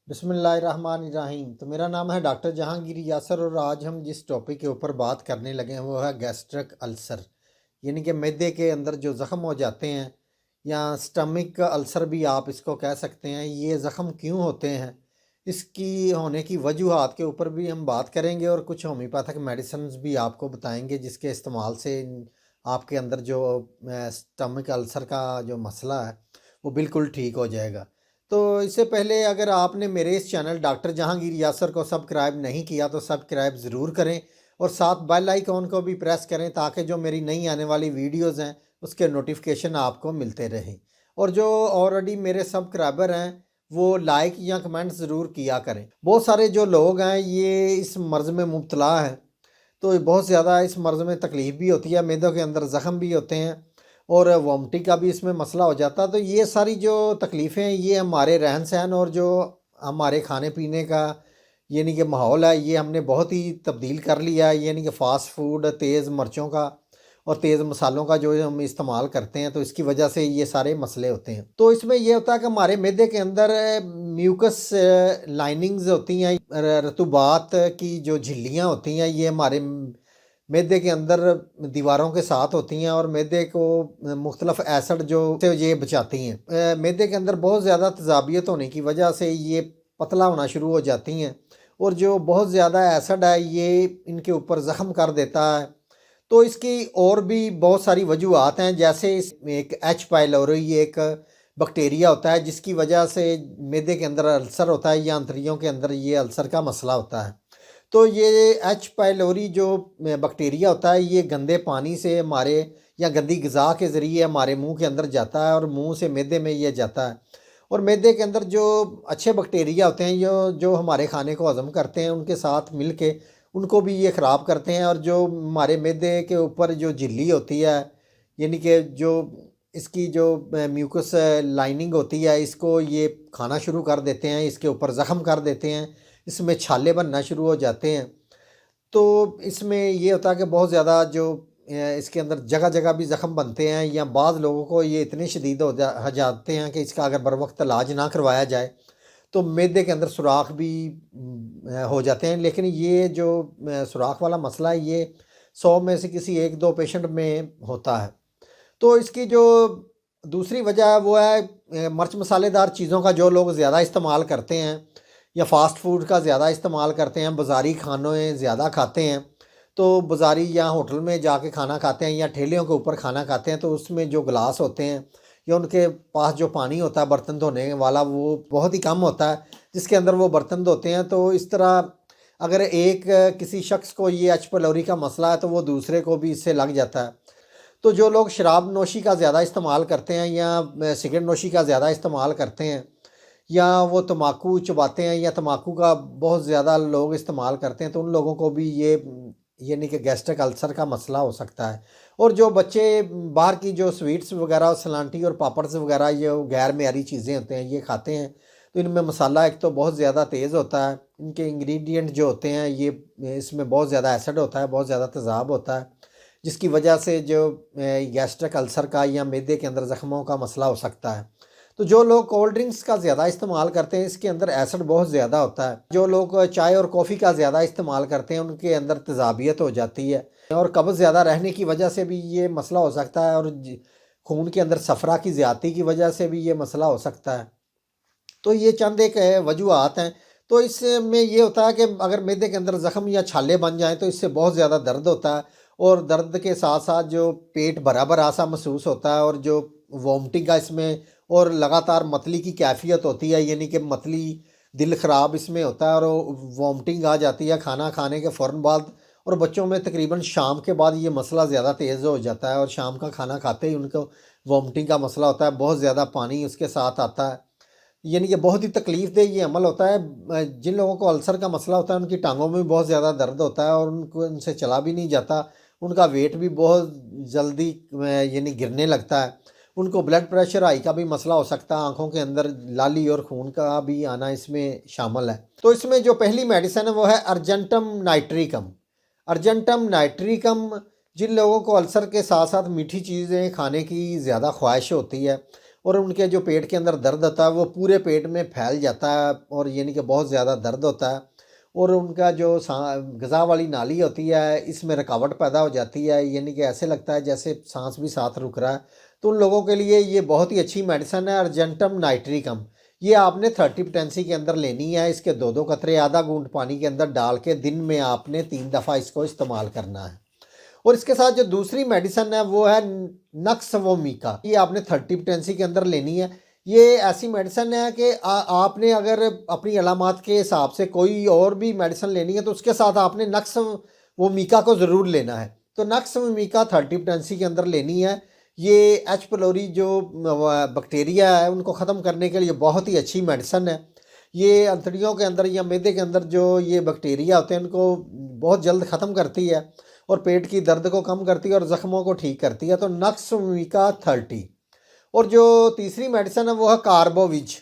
बिस्मिल्लाहिर्रहमानिर्रहीम। तो मेरा नाम है डॉक्टर जहांगीर यासर और आज हम जिस टॉपिक के ऊपर बात करने लगे हैं वो है गैस्ट्रिक अल्सर, यानी कि मैदे के अंदर जो ज़ख़म हो जाते हैं या स्टमक अल्सर भी आप इसको कह सकते हैं। ये ज़ख़म क्यों होते हैं, इसकी होने की वजूहात के ऊपर भी हम बात करेंगे और कुछ होम्योपैथिक मेडिसिन भी आपको बताएंगे जिसके इस्तेमाल से आपके अंदर जो स्टमक अल्सर का जो मसला है वो बिल्कुल ठीक हो जाएगा। तो इससे पहले अगर आपने मेरे इस चैनल डॉक्टर जहांगीर यासर को सब्सक्राइब नहीं किया तो सब्सक्राइब ज़रूर करें और साथ बेल आइकॉन को भी प्रेस करें ताकि जो मेरी नई आने वाली वीडियोज़ हैं उसके नोटिफिकेशन आपको मिलते रहें। और जो ऑलरेडी मेरे सब्सक्राइबर हैं वो लाइक या कमेंट ज़रूर किया करें। बहुत सारे जो लोग हैं ये इस मर्ज़ में मुब्तला हैं, तो बहुत ज़्यादा इस मर्ज़ में तकलीफ़ भी होती है, मैदों के अंदर ज़ख़म भी होते हैं और वॉमिटिंग का भी इसमें मसला हो जाता है। तो ये सारी जो तकलीफ़ें हैं ये हमारे रहन सहन और जो हमारे खाने पीने का यानी कि माहौल है ये हमने बहुत ही तब्दील कर लिया है। यानी कि फ़ास्ट फूड, तेज़ मिर्चों का और तेज़ मसालों का जो हम इस्तेमाल करते हैं तो इसकी वजह से ये सारे मसले होते हैं। तो इसमें ये होता है कि हमारे मैदे के अंदर म्यूकस लाइनिंग्स होती हैं, रतूबात की जो झिल्लियाँ होती हैं ये हमारे मैदे के अंदर दीवारों के साथ होती हैं और मैदे को मुख्तलिफ एसिड जो से ये बचाती हैं। मैदे के अंदर बहुत ज़्यादा तेज़ाबियत होने की वजह से ये पतला होना शुरू हो जाती हैं और जो बहुत ज़्यादा एसिड है ये इनके ऊपर ज़ख़म कर देता है। तो इसकी और भी बहुत सारी वजूहात हैं, जैसे एक एच पाइलोरी एक बैक्टीरिया होता है जिसकी वजह से मैदे के अंदर अल्सर होता है या आंतड़ियों के अंदर ये अल्सर का मसला होता है। तो ये एच पाइलोरी जो बैक्टीरिया होता है ये गंदे पानी से हमारे या गंदी ग़िज़ा के ज़रिए हमारे मुंह के अंदर जाता है और मुंह से मैदे में ये जाता है और मैदे के अंदर जो अच्छे बैक्टीरिया होते हैं जो हमारे खाने को हज़म करते हैं उनके साथ मिल के उनको भी ये ख़राब करते हैं और जो हमारे मैदे के ऊपर जो झिल्ली होती है यानी कि जो इसकी जो म्यूकस लाइनिंग होती है इसको ये खाना शुरू कर देते हैं, इसके ऊपर ज़ख़म कर देते हैं, इसमें छाले बनना शुरू हो जाते हैं। तो इसमें ये होता है कि बहुत ज़्यादा जो इसके अंदर जगह जगह भी ज़ख़म बनते हैं या बाद लोगों को ये इतने शदीद हो जाते हैं कि इसका अगर बर वक्त इलाज ना करवाया जाए तो मैदे के अंदर सुराख भी हो जाते हैं। लेकिन ये जो सुराख वाला मसला है ये 100 में से किसी 1-2 पेशेंट में होता है। तो इसकी जो दूसरी वजह है वो है मिर्च मसालेदार चीज़ों का जो लोग ज़्यादा इस्तेमाल करते हैं या फ़ास्ट फूड का ज़्यादा इस्तेमाल करते हैं, बाज़ारी खाने ज़्यादा खाते हैं। तो बाज़ारी या होटल में जाके खाना खाते हैं या ठेलियों के ऊपर खाना खाते हैं तो उसमें जो गिलास होते हैं या उनके पास जो पानी होता है बर्तन धोने वाला वो बहुत ही कम होता है जिसके अंदर वो बर्तन धोते हैं। तो इस तरह अगर एक किसी शख्स को ये एच पाइलोरी का मसला है तो वो दूसरे को भी इससे लग जाता है। तो जो लोग शराब नोशी का ज़्यादा इस्तेमाल करते हैं या सिगरेट नोशी का ज़्यादा इस्तेमाल करते हैं या वो तम्बाकू चबाते हैं या तम्बाकू का बहुत ज़्यादा लोग इस्तेमाल करते हैं तो उन लोगों को भी ये यानी कि गैस्ट्रिक अल्सर का मसला हो सकता है। और जो बच्चे बाहर की जो स्वीट्स वगैरह सलांटी और पापड्स वगैरह ये गैर मेयारी चीज़ें होते हैं ये खाते हैं तो इनमें मसाला एक तो बहुत ज़्यादा तेज़ होता है, इनके इंग्रेडिएंट जो होते हैं ये इसमें बहुत ज़्यादा एसिड होता है, बहुत ज़्यादा तेज़ाब होता है जिसकी वजह से जो गैस्ट्रिक अल्सर का या मैदे के अंदर ज़ख़मों का मसला हो सकता है। तो जो लोग कोल्ड ड्रिंक्स का ज़्यादा इस्तेमाल करते हैं इसके अंदर एसिड बहुत ज़्यादा होता है। जो लोग चाय और कॉफ़ी का ज़्यादा इस्तेमाल करते हैं उनके अंदर तेज़ाबियत हो जाती है और कब्ज़ ज़्यादा रहने की वजह से भी ये मसला हो सकता है और खून के अंदर सफ़रा की ज़्यादती की वजह से भी ये मसला हो सकता है। तो ये चंद एक वजूहात हैं। तो इसमें ये होता है कि अगर मैदे के अंदर ज़ख़म या छाले बन जाएँ तो इससे बहुत ज़्यादा दर्द होता है और दर्द के साथ साथ जो पेट भरा भरा सा महसूस होता है और जो वॉमिटिंग का इसमें और लगातार मतली की कैफियत होती है यानी कि मतली दिल ख़राब इसमें होता है और वॉमिटिंग आ जाती है खाना खाने के फ़ौरन बाद। और बच्चों में तकरीबन शाम के बाद ये मसला ज़्यादा तेज़ हो जाता है और शाम का खाना खाते ही उनको वॉमिटिंग का मसला होता है, बहुत ज़्यादा पानी उसके साथ आता है यानी कि बहुत ही तकलीफ़ दे ये अमल होता है। जिन लोगों को अल्सर का मसला होता है उनकी टांगों में बहुत ज़्यादा दर्द होता है और उनको उनसे चला भी नहीं जाता, उनका वेट भी बहुत जल्दी यानी गिरने लगता है, उनको ब्लड प्रेशर हाई का भी मसला हो सकता है, आंखों के अंदर लाली और खून का भी आना इसमें शामिल है। तो इसमें जो पहली मेडिसिन है वो है अर्जेंटम नाइट्रिकम। अर्जेंटम नाइट्रिकम जिन लोगों को अल्सर के साथ साथ मीठी चीज़ें खाने की ज़्यादा ख्वाहिश होती है और उनके जो पेट के अंदर दर्द होता है वो पूरे पेट में फैल जाता है और यानी कि बहुत ज़्यादा दर्द होता है और उनका जो गज़ा वाली नाली होती है इसमें रुकावट पैदा हो जाती है, यानी कि ऐसे लगता है जैसे सांस भी साथ रुक रहा है। तो उन लोगों के लिए ये बहुत ही अच्छी मेडिसिन है अर्जेंटम नाइट्रिकम। ये आपने 30 पोटेंसी के अंदर लेनी है। इसके 2-2 कतरे आधा घूंट पानी के अंदर डाल के दिन में आपने 3 दफ़ा इसको इस्तेमाल करना है। और इसके साथ जो दूसरी मेडिसिन है वो है नक्स वोमिका। ये आपने 30 पोटेंसी के अंदर लेनी है। ये ऐसी मेडिसिन है कि आपने अगर अपनी अलामात के हिसाब से कोई और भी मेडिसिन लेनी है तो उसके साथ आपने नक्स वोमिका को ज़रूर लेना है। तो नक्स वोमिका 30 पोटेंसी के अंदर लेनी है। ये एच पिलोरी जो बैक्टीरिया है उनको ख़त्म करने के लिए बहुत ही अच्छी मेडिसिन है। ये अंतड़ियों के अंदर या मैदे के अंदर जो ये बैक्टीरिया होते हैं उनको बहुत जल्द ख़त्म करती है और पेट की दर्द को कम करती है और ज़ख्मों को ठीक करती है। तो नक्स वोमिका 30। और जो तीसरी मेडिसिन है वो है कार्बोविज।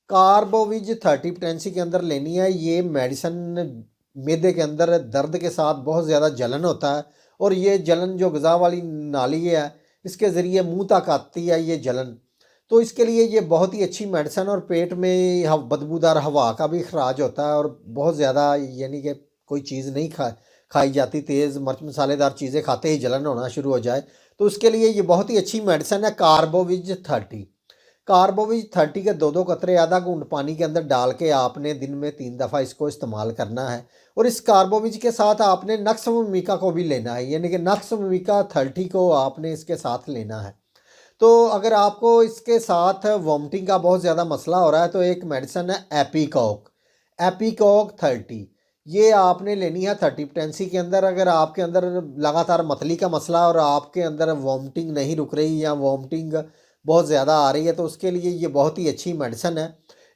कार्बोविज 30 पोटेंसी के अंदर लेनी है। ये मेडिसिन मैदे के अंदर दर्द के साथ बहुत ज़्यादा जलन होता है और ये जलन जो गज़ा वाली नाली है इसके ज़रिए मुंह तक आती है ये जलन। तो इसके लिए ये बहुत ही अच्छी मेडिसिन और पेट में बदबूदार हवा का भी खराज होता है और बहुत ज़्यादा यानी कि कोई चीज़ नहीं खाई जाती, तेज़ मिर्च मसालेदार चीज़ें खाते ही जलन होना शुरू हो जाए, तो उसके लिए ये बहुत ही अच्छी मेडिसिन है कार्बोविज 30। कार्बोविज 30 के 2-2 कतरे आधा घूंट पानी के अंदर डाल के आपने दिन में 3 दफ़ा इसको इस्तेमाल करना है। और इस कार्बोविज के साथ आपने नक्स वोमिका को भी लेना है, यानी कि नक्स वोमिका 30 को आपने इसके साथ लेना है। तो अगर आपको इसके साथ वॉमिटिंग का बहुत ज़्यादा मसला हो रहा है तो एक मेडिसिन है एपीकॉक। एपीकॉक 30 ये आपने लेनी है 30 पोटेंसी के अंदर। अगर आपके अंदर लगातार मतली का मसला और आपके अंदर वॉमिटिंग नहीं रुक रही या वॉमिटिंग बहुत ज़्यादा आ रही है तो उसके लिए ये बहुत ही अच्छी मेडिसिन है।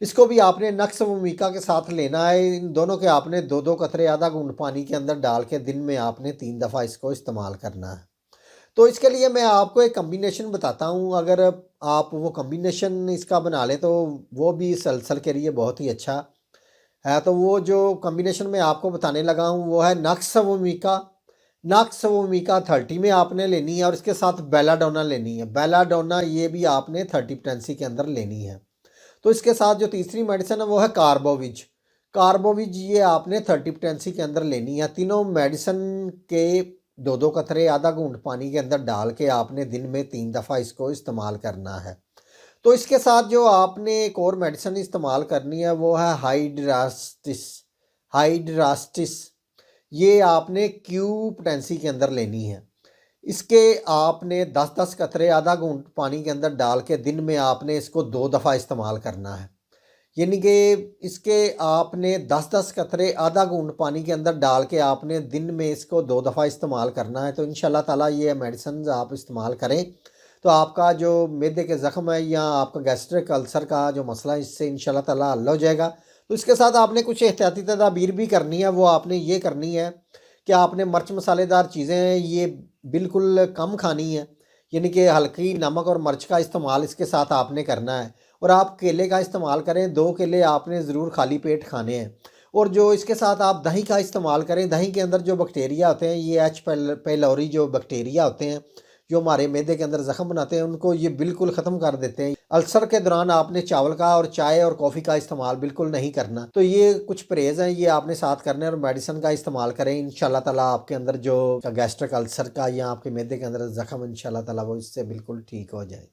इसको भी आपने नक्स वोमिका के साथ लेना है। इन दोनों के आपने 2-2 कतरे आधा घूंट पानी के अंदर डाल के दिन में आपने 3 दफ़ा इसको इस्तेमाल करना है। तो इसके लिए मैं आपको एक कम्बिनेशन बताता हूँ। अगर आप वो कम्बिनेशन इसका बना लें तो वो भी इस अल्सर के लिए बहुत ही अच्छा है। तो वो जो कम्बिनेशन मैं आपको बताने लगा हूँ वो है नक्स वोमिका। नक्स वोमिका 30 में आपने लेनी है और इसके साथ बेलाडोना लेनी है। बेलाडोना ये भी आपने 30 पोटेंसी के अंदर लेनी है। तो इसके साथ जो तीसरी मेडिसिन है वो है कार्बोविज। कार्बोविज ये आपने 30 पोटेंसी के अंदर लेनी है। तीनों मेडिसिन के 2-2 कतरे आधा घूंट पानी के अंदर डाल के आपने दिन में 3 दफ़ा इसको इस्तेमाल करना है। तो इसके साथ जो आपने एक और मेडिसिन इस्तेमाल करनी है वो है हाइड्रास्टिस। हाइड्रास्टिस ये आपने क्यू पोटेंसी के अंदर लेनी है। इसके आपने 10-10 कतरे आधा घूंट पानी के अंदर डाल के दिन में आपने इसको 2 दफ़ा इस्तेमाल करना है। यानी कि इसके आपने 10-10 कतरे आधा घूंट पानी के अंदर डाल के आपने दिन में इसको 2 दफ़ा इस्तेमाल करना है। तो इंशाल्लाह ताला ये मेडिसिन आप इस्तेमाल करें तो आपका जो मैदे के ज़ख्म है या आपका गैस्ट्रिक अल्सर का जो मसला है इससे इंशाल्लाह ताला हल हो जाएगा। तो इसके साथ आपने कुछ एहतियाती तदाबीर भी करनी है। वो आपने ये करनी है कि आपने मिर्च मसालेदार चीज़ें ये बिल्कुल कम खानी है, यानी कि हल्की नमक और मिर्च का इस्तेमाल इसके साथ आपने करना है। और आप केले का इस्तेमाल करें, 2 केले आपने ज़रूर खाली पेट खाने हैं। और जो इसके साथ आप दही का इस्तेमाल करें। दही के अंदर जो बैक्टीरिया होते हैं ये एच पाइलोरी जो बैक्टीरिया होते हैं जो हमारे मैदे के अंदर ज़ख्म बनाते हैं उनको ये बिल्कुल ख़त्म कर देते हैं। अल्सर के दौरान आपने चावल का और चाय और कॉफ़ी का इस्तेमाल बिल्कुल नहीं करना। तो ये कुछ परहेज़ हैं ये आपने साथ करने और मेडिसिन का इस्तेमाल करें। इंशाल्लाह ताला आपके अंदर जो गैस्ट्रिक अल्सर का या आपके मैदे के अंदर ज़ख्म इंशाल्लाह ताला वो इससे बिल्कुल ठीक हो जाए।